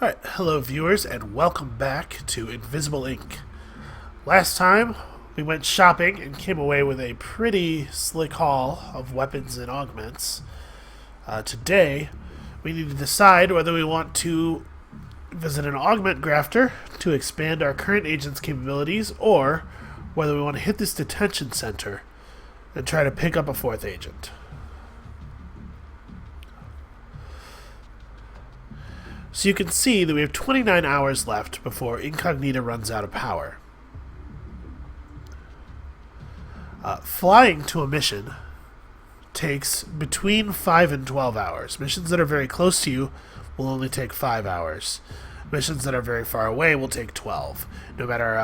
Alright, hello viewers, and welcome back to Invisible Inc. Last time, we went shopping and came away with a pretty slick haul of weapons and augments. Today, we need to decide whether we want to visit an augment grafter to expand our current agent's capabilities, or whether we want to hit this detention center and try to pick up a fourth agent. So you can see that we have 29 hours left before Incognita runs out of power. Flying to a mission takes between 5 and 12 hours. Missions that are very close to you will only take 5 hours. Missions that are very far away will take 12. No matter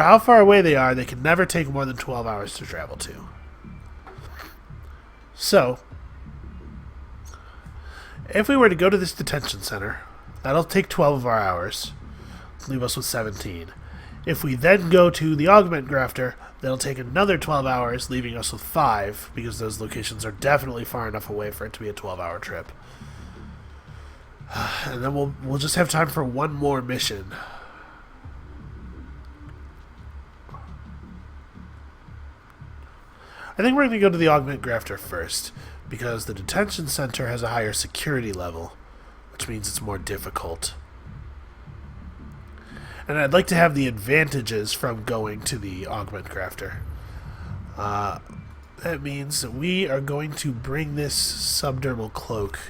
how far away they are, they can never take more than 12 hours to travel to. So, if we were to go to this detention center, that'll take 12 of our hours, leave us with 17. If we then go to the augment grafter, that'll take another 12 hours, leaving us with 5, because those locations are definitely far enough away for it to be a 12-hour trip. And then we'll just have time for one more mission. I think we're going to go to the augment grafter first, because the detention center has a higher security level, which means it's more difficult. And I'd like to have the advantages from going to the augment grafter. That means that we are going to bring this subdermal cloak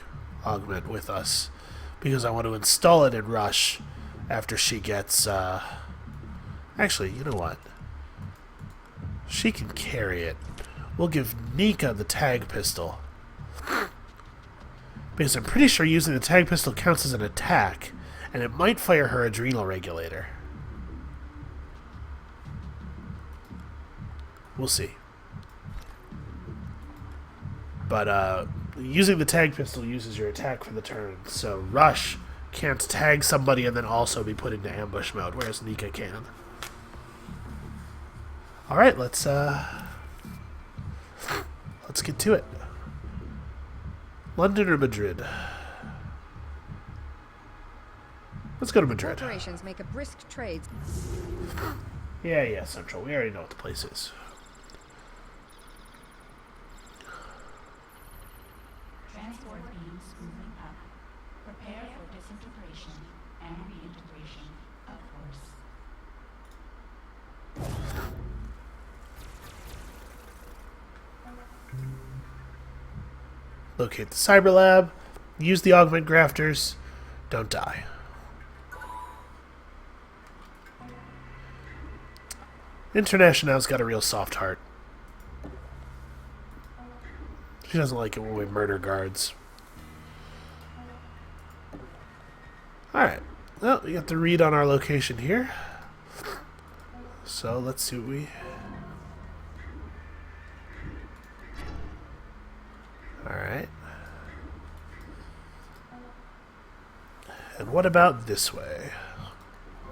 augment with us, because I want to install it in Rush after she gets... Actually, you know what? She can carry it. We'll give Nika the tag pistol, because I'm pretty sure using the tag pistol counts as an attack, and it might fire her adrenal regulator. We'll see. But using the tag pistol uses your attack for the turn, so Rush can't tag somebody and then also be put into ambush mode, whereas Nika can. Alright, let's get to it. London or Madrid? Let's go to Madrid. Corporations make a brisk trade. Yeah, Central. We already know what the place is. Transport beams moving up. Prepare for disintegration and reintegration, of course. Locate the cyber lab. Use the augment grafters. Don't die. International's got a real soft heart. She doesn't like it when we murder guards. Alright. Well, we got the read on our location here. So, let's see what we... Alright. And what about this way?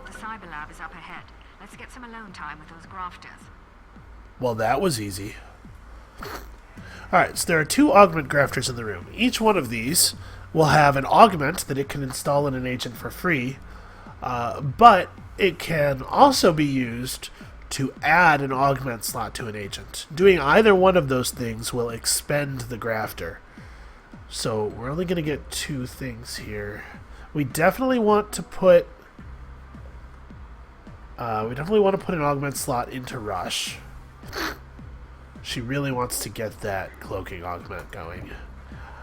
The cyber lab is up ahead. Let's get some alone time with those grafters. Well, that was easy. Alright, so there are 2 augment grafters in the room. Each one of these will have an augment that it can install in an agent for free, but it can also be used to add an augment slot to an agent. Doing either one of those things will expend the grafter. So we're only going to get 2 things here. We definitely want to put... an augment slot into Rush. She really wants to get that cloaking augment going.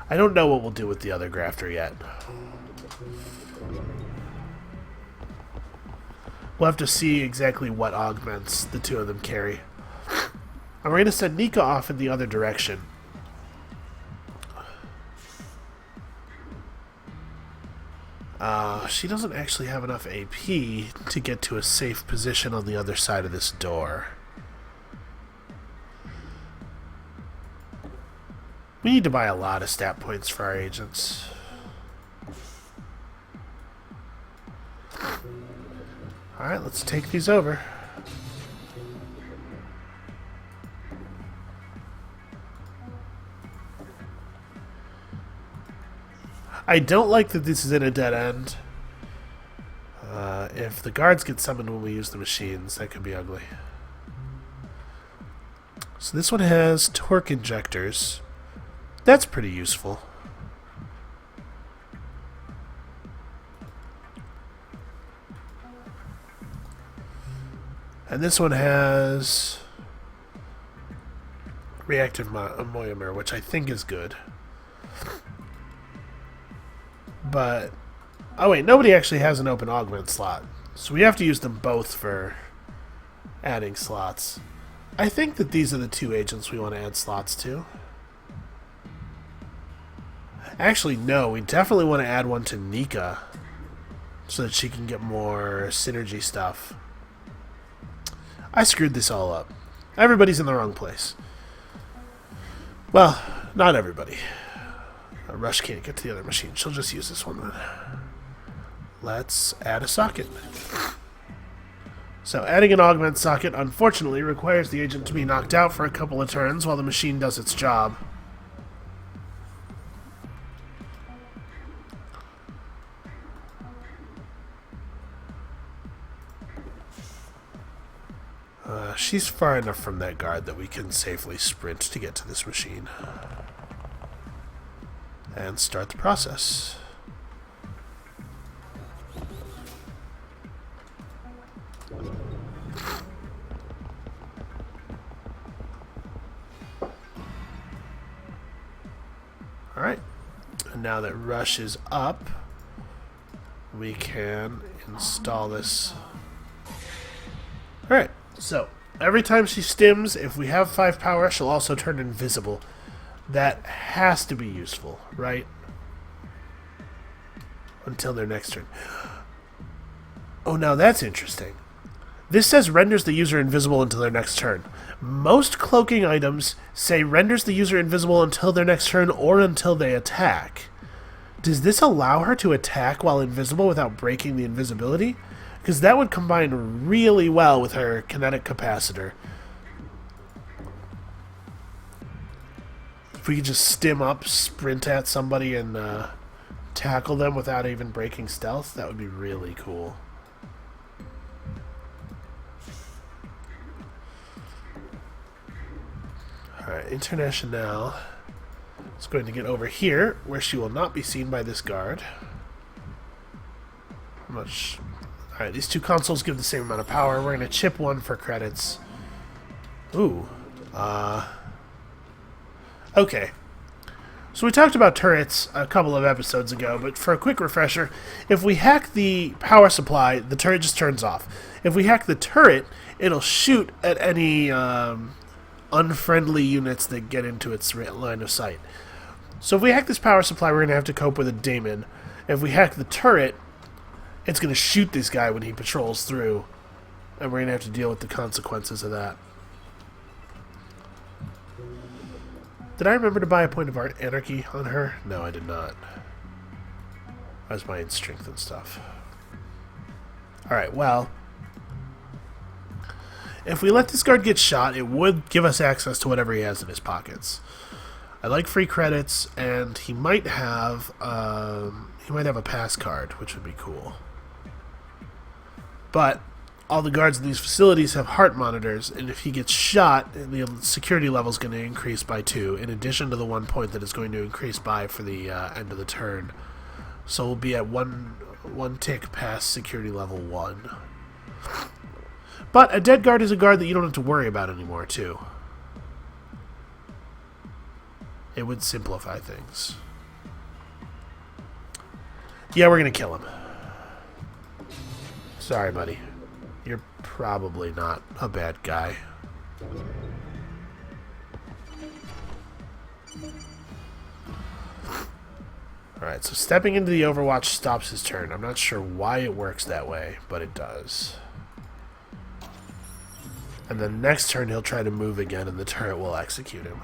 I don't know what we'll do with the other grafter yet. We'll have to see exactly what augments the 2 of them carry. And we're going to send Nika off in the other direction. She doesn't actually have enough AP to get to a safe position on the other side of this door. We need to buy a lot of stat points for our agents. Alright, let's take these over. I don't like that this is in a dead end. If the guards get summoned when we use the machines, that could be ugly. So this one has torque injectors. That's pretty useful. And this one has reactive monomer, which I think is good. But, oh wait, nobody actually has an open augment slot. So we have to use them both for adding slots. I think that these are the two agents we want to add slots to. Actually, no, we definitely want to add one to Nika so that she can get more synergy stuff. I screwed this all up. Everybody's in the wrong place. Well, not everybody. Rush can't get to the other machine. She'll just use this one then. Let's add a socket. So adding an augment socket unfortunately requires the agent to be knocked out for a couple of turns while the machine does its job. She's far enough from that guard that we can safely sprint to get to this machine. And start the process. Alright. And now that Rush is up, we can install this. Alright, so every time she stims, if we have 5 power, she'll also turn invisible. That has to be useful, right? Until their next turn. Oh, now that's interesting. This says renders the user invisible until their next turn. Most cloaking items say renders the user invisible until their next turn or until they attack. Does this allow her to attack while invisible without breaking the invisibility? Because that would combine really well with her kinetic capacitor. If we could just stim up, sprint at somebody, and tackle them without even breaking stealth, that would be really cool. Alright, International is going to get over here, where she will not be seen by this guard. How much? Alright, these two consoles give the same amount of power. We're going to chip one for credits. Ooh. Okay. So we talked about turrets a couple of episodes ago, but for a quick refresher, if we hack the power supply, the turret just turns off. If we hack the turret, it'll shoot at any unfriendly units that get into its line of sight. So if we hack this power supply, we're going to have to cope with a daemon. If we hack the turret, it's going to shoot this guy when he patrols through, and we're going to have to deal with the consequences of that. Did I remember to buy a point of anarchy on her? No, I did not. I was buying strength and stuff. Alright, well, if we let this guard get shot, it would give us access to whatever he has in his pockets. I like free credits, and he might have a pass card, which would be cool. But all the guards in these facilities have heart monitors, and if he gets shot, the security level is going to increase by 2, in addition to the 1 point that it's going to increase by for the end of the turn. So we'll be at one tick past security level 1. But a dead guard is a guard that you don't have to worry about anymore, too. It would simplify things. Yeah, we're going to kill him. Sorry, buddy. You're probably not a bad guy. Alright, so stepping into the Overwatch stops his turn. I'm not sure why it works that way, but it does. And then next turn he'll try to move again and the turret will execute him.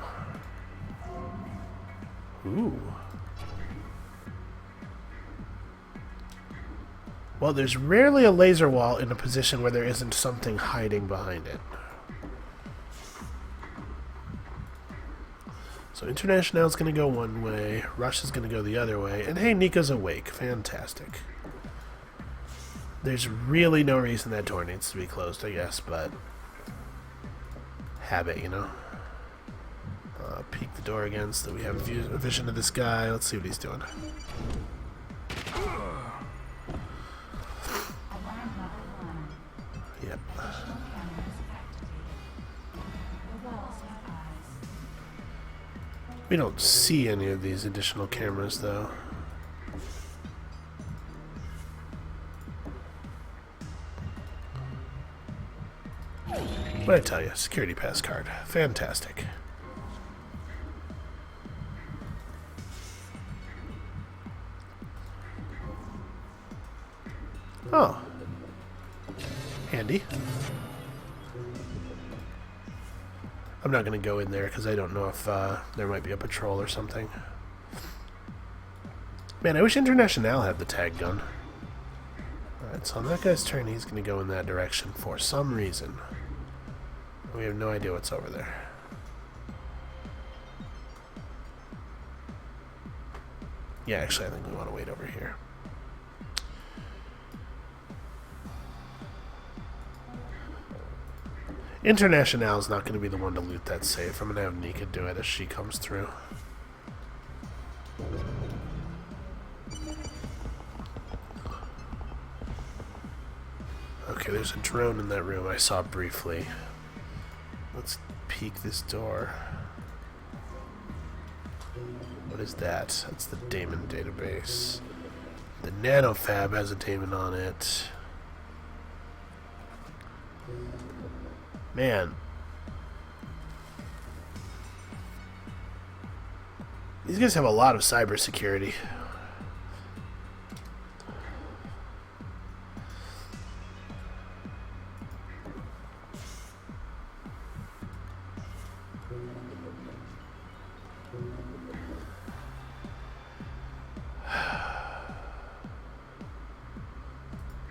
Ooh. Well, there's rarely a laser wall in a position where there isn't something hiding behind it. So International's going to go one way, Russia's going to go the other way, and hey, Nika's awake. Fantastic. There's really no reason that door needs to be closed, I guess, but habit, you know. Peek the door again so that we have a vision of this guy. Let's see what he's doing. Yep. We don't see any of these additional cameras, though. What'd I tell you? Security pass card. Fantastic. Oh. Handy. I'm not going to go in there because I don't know if there might be a patrol or something. Man, I wish International had the tag gun. Alright, so on that guy's turn, he's going to go in that direction for some reason. We have no idea what's over there. Yeah, actually, I think we want to wait over here. International is not going to be the one to loot that safe. I'm going to have Nika do it as she comes through. Okay, there's a drone in that room I saw briefly. Let's peek this door. What is that? That's the daemon database. The nanofab has a daemon on it. Man. These guys have a lot of cybersecurity.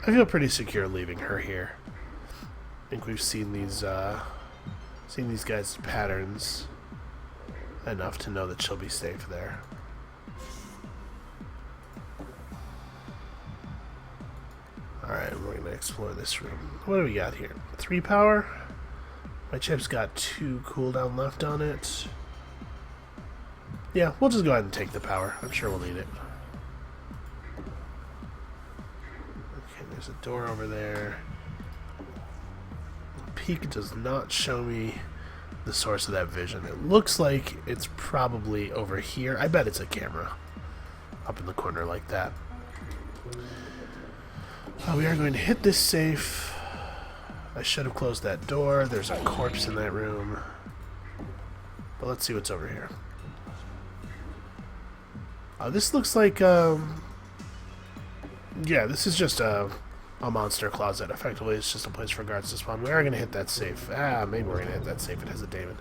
I feel pretty secure leaving her here. I think we've seen these guys' patterns enough to know that she'll be safe there. Alright, we're going to explore this room. What do we got here? 3 power? My chip's got 2 cooldown left on it. Yeah, we'll just go ahead and take the power. I'm sure we'll need it. Okay, there's a door over there. Peek does not show me the source of that vision. It looks like it's probably over here. I bet it's a camera up in the corner like that. We are going to hit this safe. I should have closed that door. There's a corpse in that room. But let's see what's over here. This looks like, yeah, this is just a monster closet. Effectively, it's just a place for guards to spawn. We are going to hit that safe. Maybe we're going to hit that safe. It has a daemon.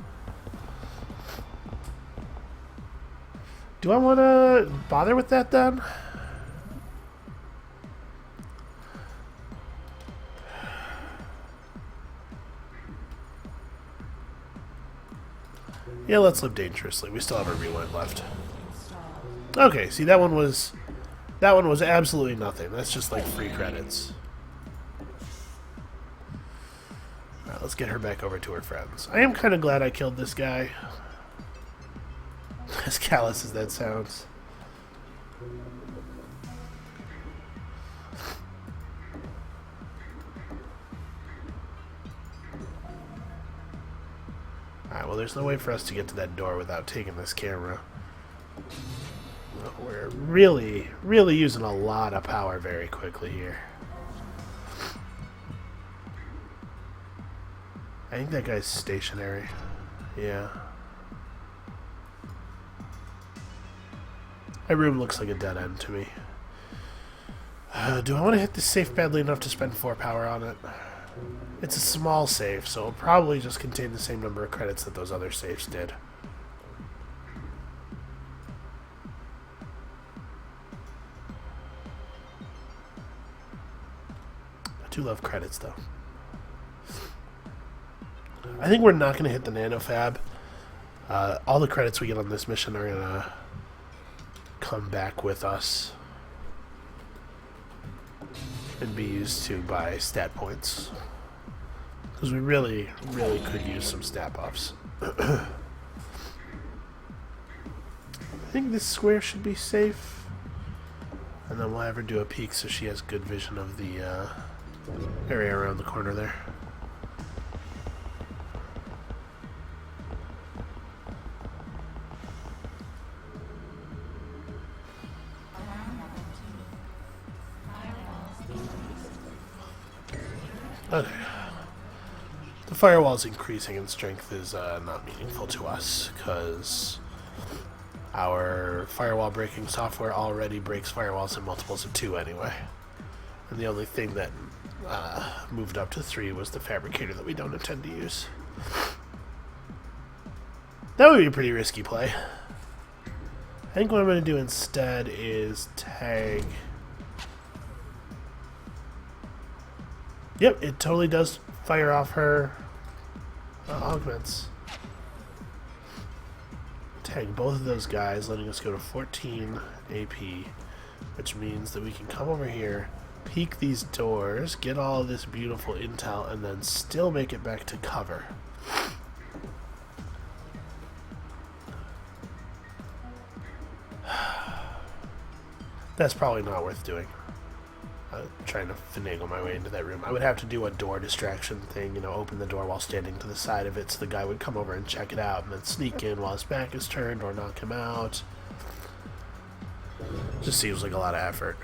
Do I want to bother with that then? Yeah, let's live dangerously. We still have a rewind left. Okay, see, that one was absolutely nothing. That's just like free credits. Alright, let's get her back over to her friends. I am kind of glad I killed this guy. As callous as that sounds. Alright, well, there's no way for us to get to that door without taking this camera. We're really using a lot of power very quickly here. I think that guy's stationary. Yeah. My room looks like a dead end to me. Do I want to hit this safe badly enough to spend 4 power on it? It's a small safe, so it'll probably just contain the same number of credits that those other safes did. I do love credits, though. I think we're not going to hit the nanofab. All the credits we get on this mission are going to come back with us and be used to buy stat points. Because we really, really could use some stat buffs. I think this square should be safe. And then we'll have her do a peek so she has good vision of the area around the corner there. Okay. The firewall's increasing in strength is not meaningful to us, because our firewall breaking software already breaks firewalls in multiples of 2 anyway. And the only thing that moved up to 3 was the fabricator that we don't intend to use. That would be a pretty risky play. I think what I'm going to do instead is tag... Yep, it totally does fire off her augments. Tag both of those guys, letting us go to 14 AP, which means that we can come over here, peek these doors, get all of this beautiful intel, and then still make it back to cover. That's probably not worth doing. Trying to finagle my way into that room. I would have to do a door distraction thing, you know, open the door while standing to the side of it so the guy would come over and check it out and then sneak in while his back is turned or knock him out. Just seems like a lot of effort.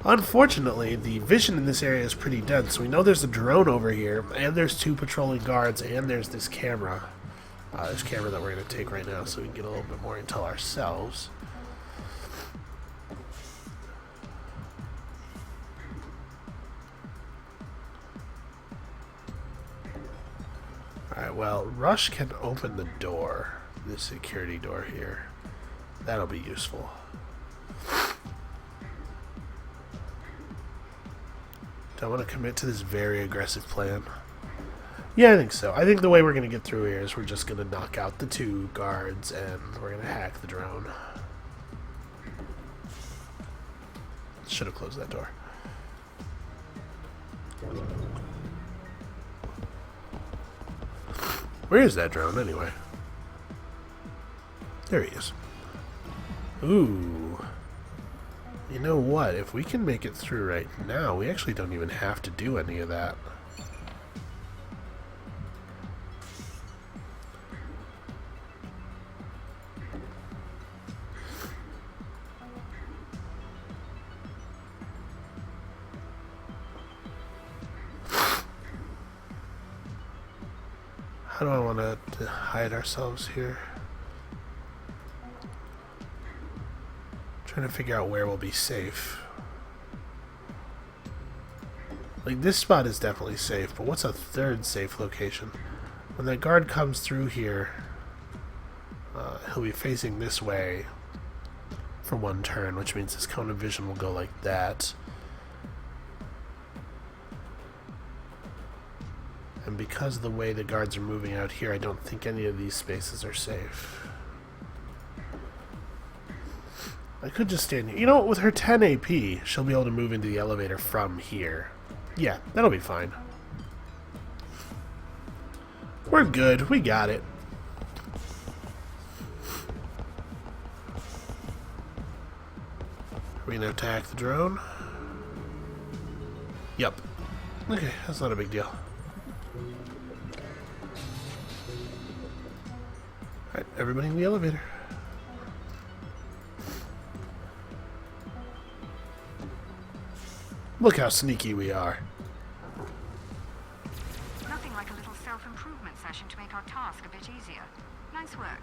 Unfortunately, the vision in this area is pretty dense. We know there's a drone over here, and there's 2 patrolling guards, and there's this camera. This camera that we're going to take right now so we can get a little bit more intel ourselves. Alright, well, Rush can open the door, this security door here. That'll be useful. Do I want to commit to this very aggressive plan? Yeah, I think so. I think the way we're going to get through here is we're just going to knock out the 2 guards and we're going to hack the drone. Should have closed that door. Where is that drone, anyway? There he is. Ooh. You know what? If we can make it through right now, we actually don't even have to do any of that. How do I want to hide ourselves here? Trying to figure out where we'll be safe. Like, this spot is definitely safe, but what's a third safe location? When that guard comes through here, he'll be facing this way for 1 turn, which means his cone of vision will go like that. And because of the way the guards are moving out here, I don't think any of these spaces are safe. I could just stand here. You know what? With her 10 AP, she'll be able to move into the elevator from here. Yeah, that'll be fine. We're good. We got it. Are we gonna attack the drone? Yep. Okay, that's not a big deal. Alright, everybody in the elevator. Look how sneaky we are. Nothing like a little self-improvement session to make our task a bit easier. Nice work.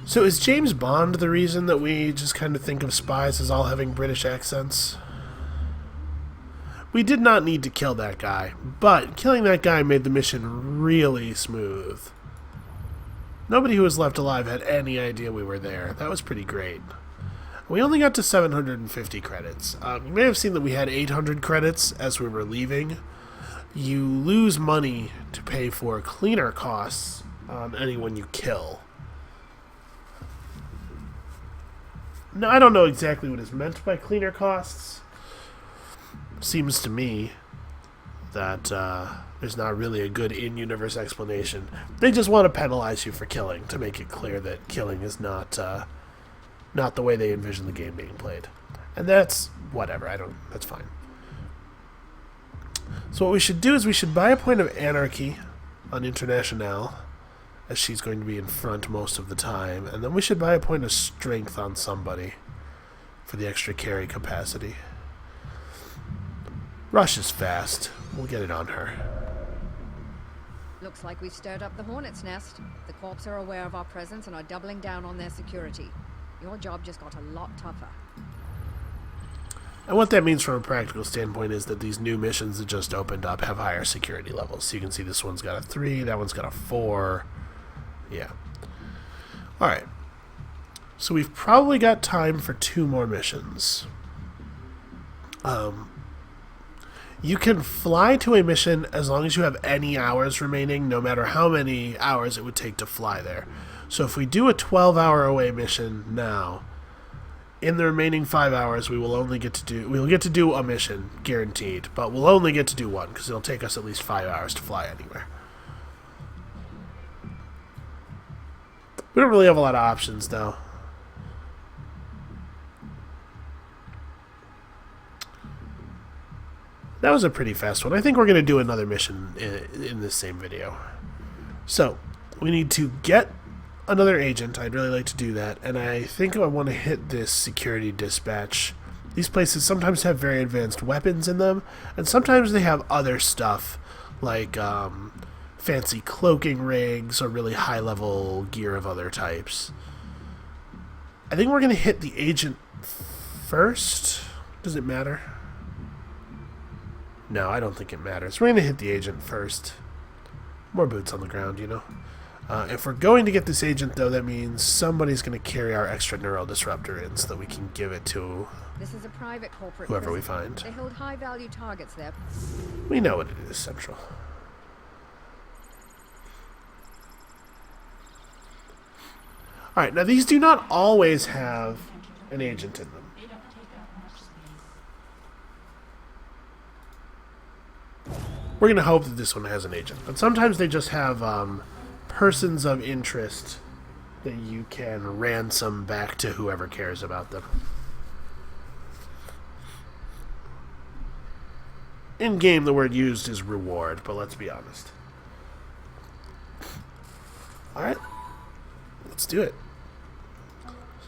So is James Bond the reason that we just kind of think of spies as all having British accents? We did not need to kill that guy, but killing that guy made the mission really smooth. Nobody who was left alive had any idea we were there. That was pretty great. We only got to 750 credits. You may have seen that we had 800 credits as we were leaving. You lose money to pay for cleaner costs on anyone you kill. Now, I don't know exactly what is meant by cleaner costs. Seems to me that there's not really a good in-universe explanation. They just want to penalize you for killing to make it clear that killing is not the way they envision the game being played. And that's whatever. That's fine. So what we should do is we should buy a point of anarchy on International, as she's going to be in front most of the time, and then we should buy a point of strength on somebody for the extra carry capacity. Rush is fast. We'll get it on her. Looks like we've stirred up the hornet's nest. The Corps are aware of our presence and are doubling down on their security. Your job just got a lot tougher. And what that means from a practical standpoint is that these new missions that just opened up have higher security levels. So you can see this one's got a 3, that one's got a 4. Yeah. Alright. So we've probably got time for 2 more missions. You can fly to a mission as long as you have any hours remaining, no matter how many hours it would take to fly there. So if we do a 12-hour away mission now, in the remaining 5 hours we'll get to do a mission, guaranteed, but we'll only get to do one, because it'll take us at least 5 hours to fly anywhere. We don't really have a lot of options, though. That was a pretty fast one. I think we're going to do another mission in this same video. So, we need to get another agent. I'd really like to do that. And I think I want to hit this security dispatch. These places sometimes have very advanced weapons in them. And sometimes they have other stuff like fancy cloaking rigs or really high-level gear of other types. I think we're going to hit the agent first. Does it matter? No, I don't think it matters. We're going to hit the agent first. More boots on the ground, you know. If we're going to get this agent, though, that means somebody's going to carry our extra neural disruptor in so that we can give it to This is a private corporate whoever we prison. find. They hold high-value targets there. We know what it is, Central. Alright, now these do not always have an agent in them. They don't take up much space. We're going to hope that this one has an agent. But sometimes they just have persons of interest that you can ransom back to whoever cares about them. In-game, the word used is reward, but let's be honest. Alright. Let's do it.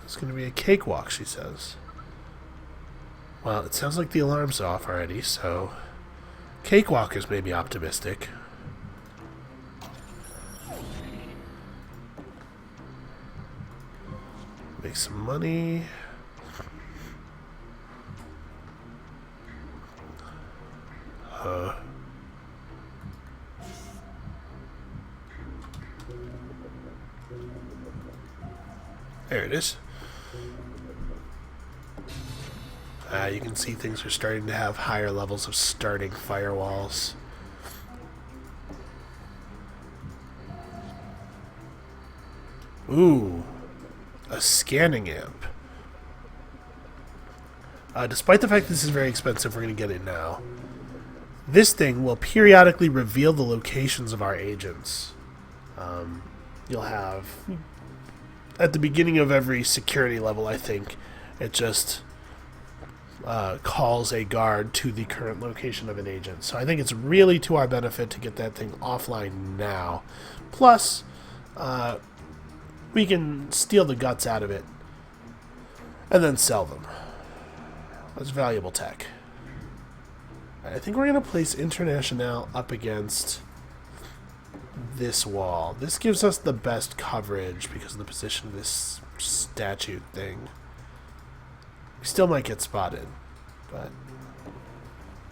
It's going to be a cakewalk, she says. Well, it sounds like the alarm's off already, so cakewalk is maybe optimistic. Make some money. There it is. You can see things are starting to have higher levels of starting firewalls. Ooh, a scanning amp. Despite the fact this is very expensive, we're going to get it now. This thing will periodically reveal the locations of our agents. You'll have, at the beginning of every security level, I think, it just calls a guard to the current location of an agent. So I think it's really to our benefit to get that thing offline now. Plus, we can steal the guts out of it and then sell them. That's valuable tech. I think we're going to place International up against this wall. This gives us the best coverage because of the position of this statue thing. We still might get spotted, but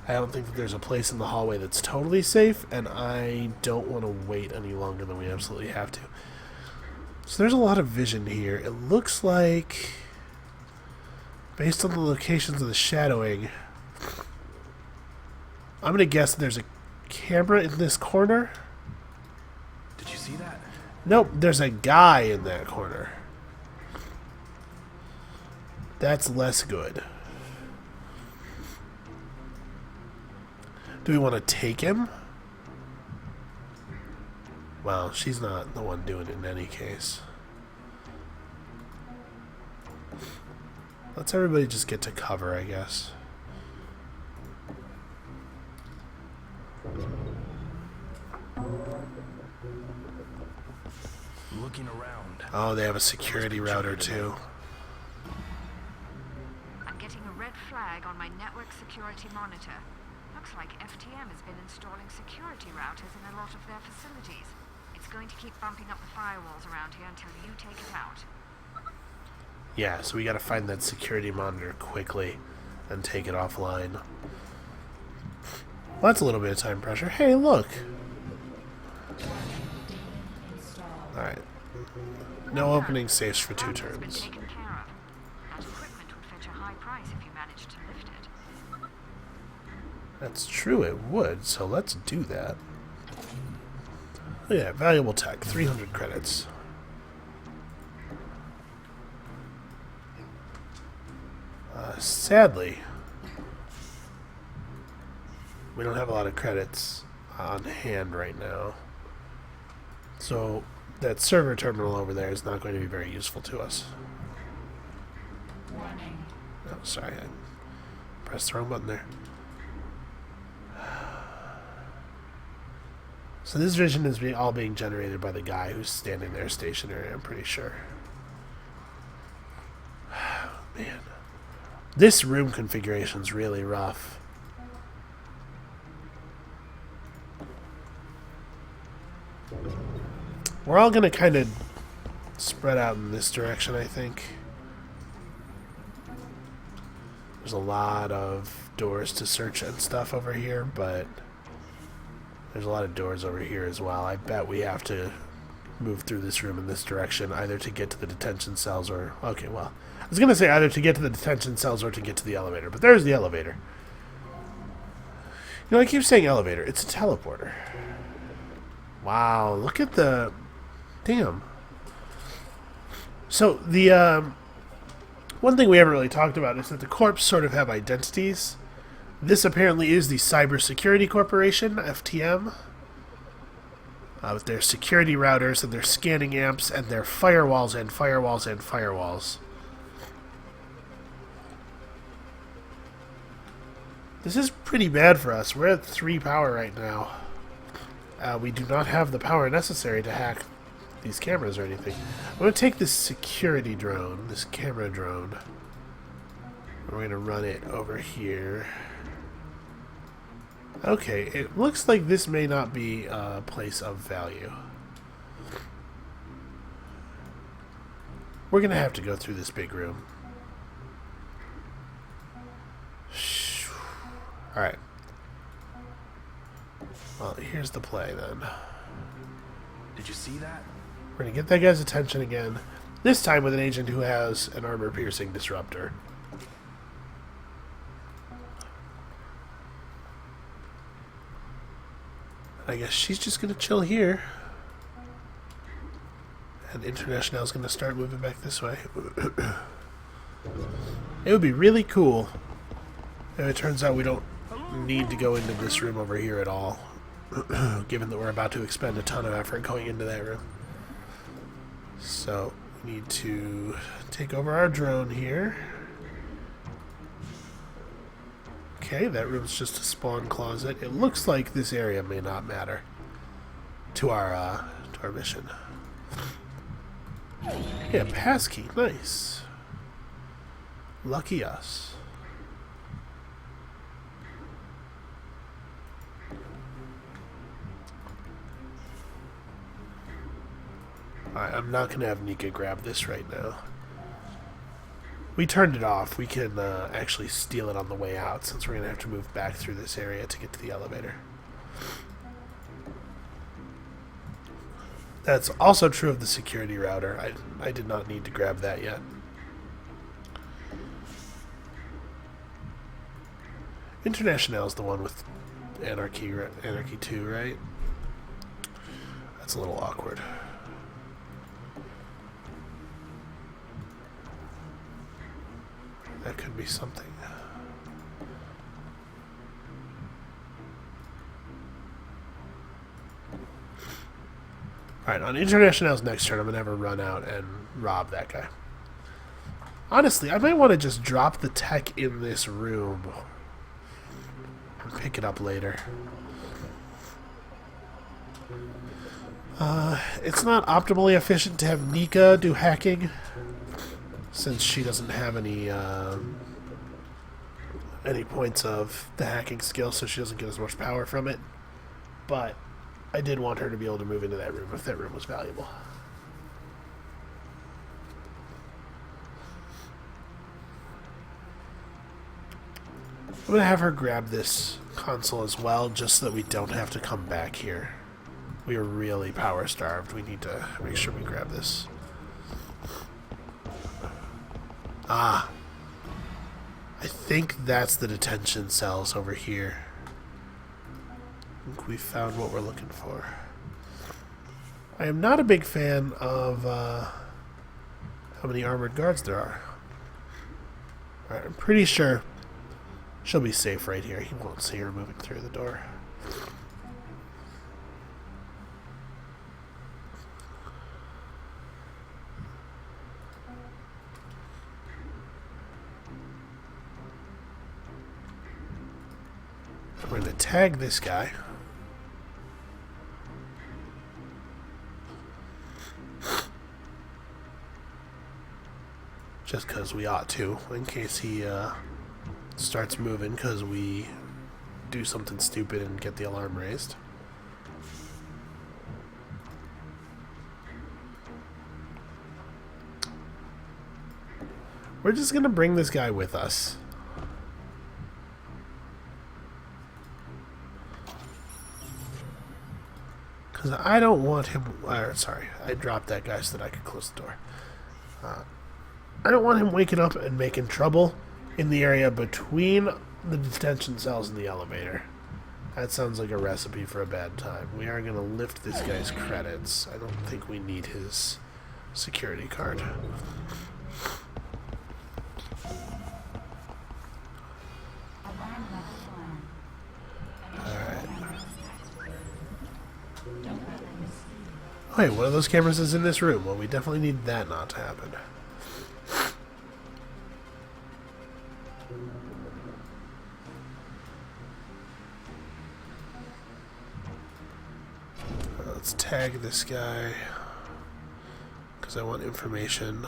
I don't think that there's a place in the hallway that's totally safe, and I don't want to wait any longer than we absolutely have to. So there's a lot of vision here. It looks like Based on the locations of the shadowing, I'm going to guess there's a camera in this corner. Did you see that? Nope, there's a guy in that corner. That's less good. Do we want to take him? Well, she's not the one doing it in any case. Let's everybody just get to cover, I guess. Looking around. Oh, they have a security router too. I'm getting a red flag on my network security monitor. Looks like FTM has been installing security routers in a lot of their facilities. It's going to keep bumping up the firewalls around here until you take it out. Yeah, so we gotta find that security monitor quickly and take it offline. Well, that's a little bit of time pressure. Hey, look! Alright. No opening safes for 2 Router's been turns. taken care of. That equipment would fetch a high price if you managed to lift it. That's true, it would, so let's do that. Oh yeah, valuable tech, 300 credits. Sadly, we don't have a lot of credits on hand right now. So that server terminal over there is not going to be very useful to us. Warning. Oh, sorry, I pressed the wrong button there. So this vision is all being generated by the guy who's standing there stationary, I'm pretty sure. Man. This room configuration's really rough. We're all gonna kind of spread out in this direction, I think. There's a lot of doors to search and stuff over here, but there's a lot of doors over here as well. I bet we have to move through this room in this direction, either to get to the detention cells or... Okay, well, I was going to say either to get to the detention cells or to get to the elevator, but there's the elevator. You know, I keep saying elevator. It's a teleporter. Wow, look at the... Damn. So, the... one thing we haven't really talked about is that the corps sort of have identities. This apparently is the Cybersecurity Corporation, FTM. With their security routers and their scanning amps and their firewalls and firewalls and firewalls. This is pretty bad for us. We're at 3 power right now. We do not have the power necessary to hack these cameras or anything. I'm going to take this security drone, this camera drone. We're going to run it over here. Okay, it looks like this may not be a place of value. We're going to have to go through this big room. Alright. Well, here's the play then. Did you see that? We're going to get that guy's attention again. This time with an agent who has an armor-piercing disruptor. I guess she's just going to chill here. And International is going to start moving back this way. It would be really cool if it turns out we don't need to go into this room over here at all. Given that we're about to expend a ton of effort going into that room. So, we need to take over our drone here. Okay, that room's just a spawn closet. It looks like this area may not matter to our mission. Yeah, passkey, nice. Lucky us. Alright, I'm not going to have Nika grab this right now. We turned it off. We can actually steal it on the way out, since we're going to have to move back through this area to get to the elevator. That's also true of the security router. I did not need to grab that yet. International is the one with Anarchy 2, right? That's a little awkward. That could be something. Alright, on International's next turn, I'm going to have her run out and rob that guy. Honestly, I might want to just drop the tech in this room and pick it up later. It's not optimally efficient to have Nika do hacking, since she doesn't have any points of the hacking skill, so she doesn't get as much power from it. But I did want her to be able to move into that room if that room was valuable. I'm going to have her grab this console as well, just so that we don't have to come back here. We are really power starved. We need to make sure we grab this. Ah. I think that's the detention cells over here. I think we found what we're looking for. I am not a big fan of how many armored guards there are. Alright, I'm pretty sure she'll be safe right here. He won't see her moving through the door. We're going to tag this guy. Just because we ought to, in case he starts moving because we do something stupid and get the alarm raised. We're just going to bring this guy with us. Because I don't want him... sorry, I dropped that guy so that I could close the door. I don't want him waking up and making trouble in the area between the detention cells and the elevator. That sounds like a recipe for a bad time. We are going to lift this guy's credits. I don't think we need his security card. Alright. Wait, one of those cameras is in this room. Well, we definitely need that not to happen. Let's tag this guy because I want information.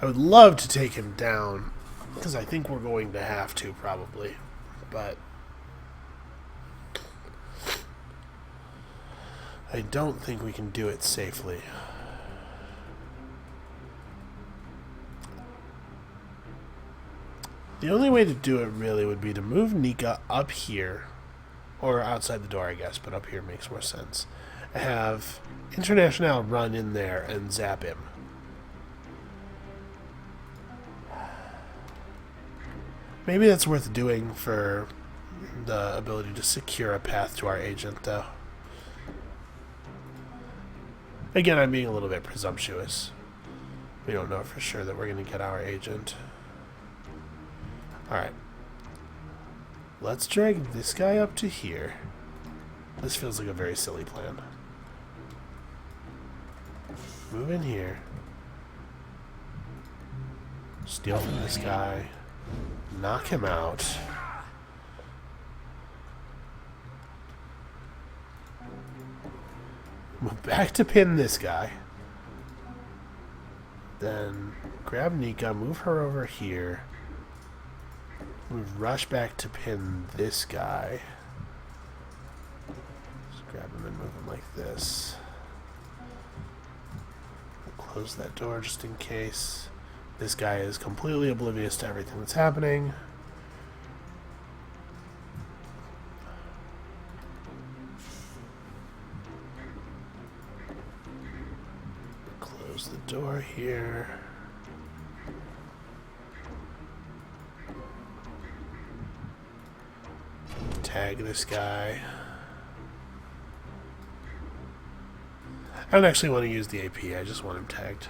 I would love to take him down because I think we're going to have to probably, but I don't think we can do it safely. The only way to do it really would be to move Nika up here. Or outside the door, I guess, but up here makes more sense. Have International run in there and zap him. Maybe that's worth doing for the ability to secure a path to our agent, though. Again, I'm being a little bit presumptuous. We don't know for sure that we're going to get our agent. Alright. Let's drag this guy up to here. This feels like a very silly plan. Move in here. Steal from this guy. Knock him out. Move back to pin this guy. Then grab Nika, move her over here. Move rush back to pin this guy. Just grab him and move him like this. Close that door just in case. This guy is completely oblivious to everything that's happening. Close the door here. tag this guy. I don't actually want to use the AP, I just want him tagged.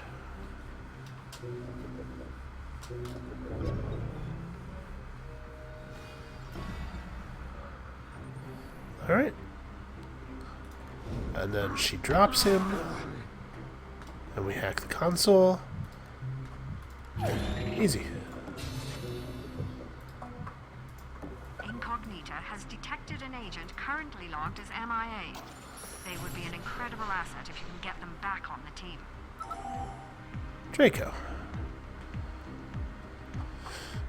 Alright. And then she drops him. And we hack the console. Easy. Incognita has detected an agent currently logged as MIA. They would be an incredible asset if you can get them back on the team. Draco.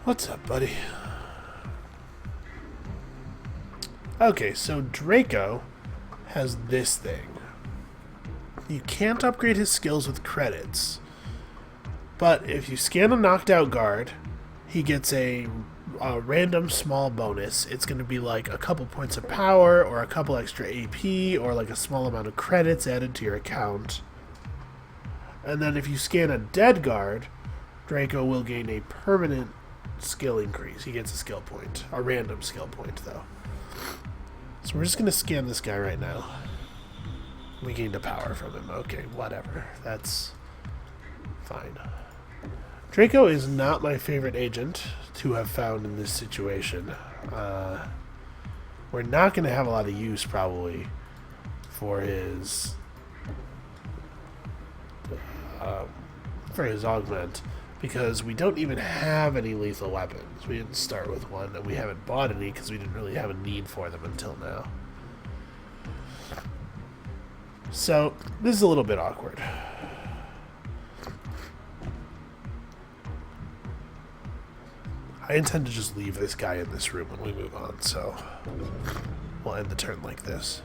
What's up, buddy? Okay, so Draco has this thing. You can't upgrade his skills with credits, but if you scan a knocked out guard, he gets a random small bonus. It's going to be like a couple points of power or a couple extra AP or like a small amount of credits added to your account. And then if you scan a dead guard, Draco will gain a permanent skill increase. He gets a skill point. A random skill point, though. So we're just going to scan this guy right now. We gained a power from him. Okay, whatever. That's fine. Draco is not my favorite agent to have found in this situation. We're not going to have a lot of use, probably, for his augment, because we don't even have any lethal weapons. We didn't start with one, and we haven't bought any because we didn't really have a need for them until now. So, this is a little bit awkward. I intend to just leave this guy in this room when we move on, so we'll end the turn like this.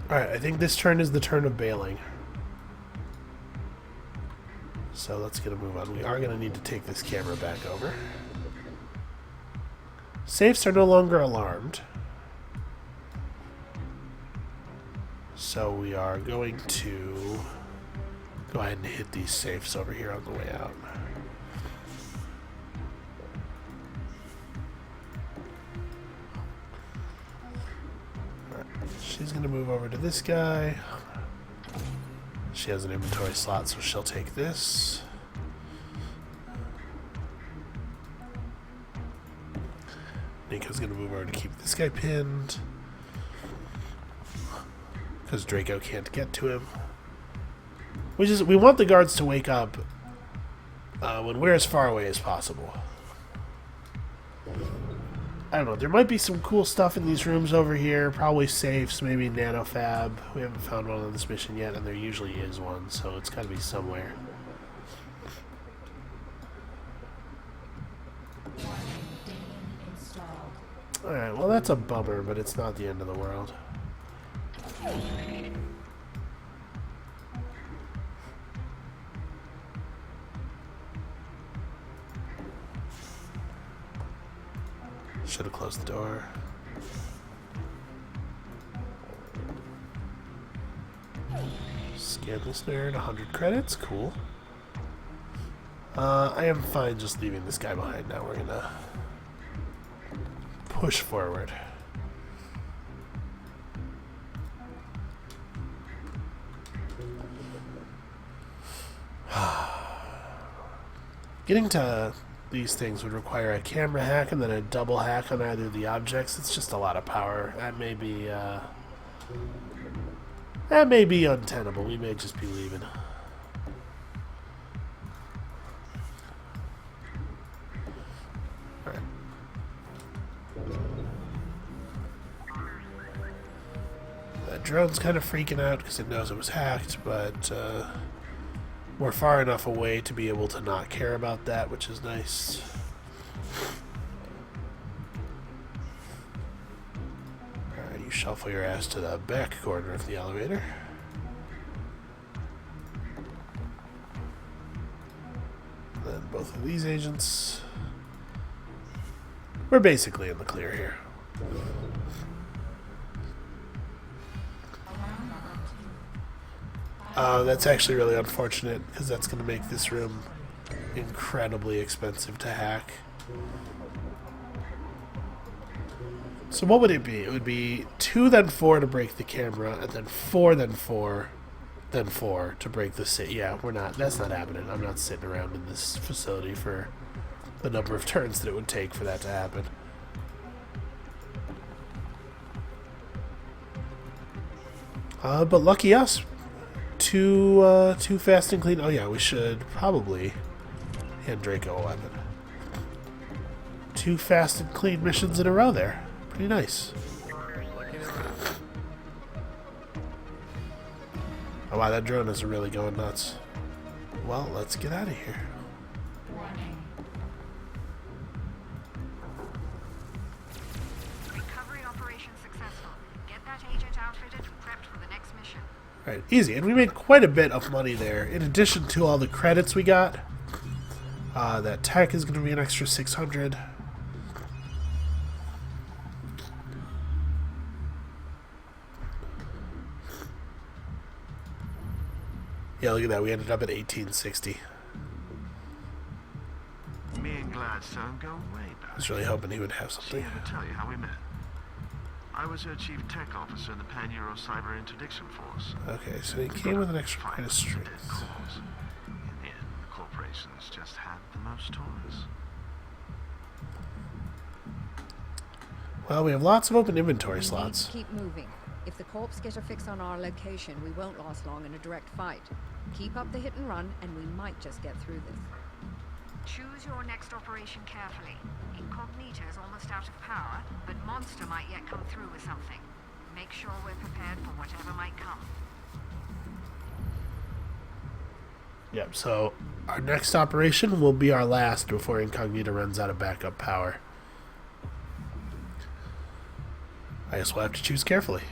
Alright, I think this turn is the turn of bailing. So let's get a move on. We are going to need to take this camera back over. Safes are no longer alarmed. So we are going to go ahead and hit these safes over here on the way out. Alright, she's going to move over to this guy. She has an inventory slot, so she'll take this. Nico's going to move over to keep this guy pinned, because Draco can't get to him. We want the guards to wake up when we're as far away as possible. I don't know, there might be some cool stuff in these rooms over here. Probably safes, maybe nanofab. We haven't found one on this mission yet, and there usually is one, so it's got to be somewhere. Alright, well that's a bummer, but it's not the end of the world. Should have closed the door. Scan this nerd, 100 credits, cool. I am fine just leaving this guy behind now. We're gonna push forward. Getting to these things would require a camera hack and then a double hack on either of the objects. It's just a lot of power. That may be untenable. We may just be leaving. Alright. That drone's kind of freaking out because it knows it was hacked, but we're far enough away to be able to not care about that, which is nice. Alright, you shuffle your ass to the back corner of the elevator. Then both of these agents. We're basically in the clear here. That's actually really unfortunate, because that's going to make this room incredibly expensive to hack. So what would it be? It would be 2, then 4 to break the camera, and then 4, then 4, then 4 to break the sit. Yeah, we're not. That's not happening. I'm not sitting around in this facility for the number of turns that it would take for that to happen. But lucky us. Too fast and clean. Oh yeah, we should probably hand Draco a weapon. 2 fast and clean missions in a row there. Pretty nice. Oh wow, that drone is really going nuts. Well, let's get out of here. Warning. Recovery operation successful. Get that agent outfitted and prepped for the next mission. Alright, easy. And we made quite a bit of money there. In addition to all the credits we got, that tech is going to be an extra 600. Yeah, look at that. We ended up at 1860. Me and Gladstone go way back. I was really hoping he would have She something. ever tell you how we met? I was her chief tech officer in the Pan-Euro Cyber Interdiction Force. Okay, so he came with an extra point of strength. In the end, the corporations just had the most toys. Well, we have lots of open inventory We need slots. to keep moving. If the Corps get a fix on our location, we won't last long in a direct fight. Keep up the hit and run, and we might just get through this. Choose your next operation carefully. Incognito is almost out of power, but Monster might yet come through with something. Make sure we're prepared for whatever might come. Yep, so our next operation will be our last before Incognito runs out of backup power. I guess we'll have to choose carefully.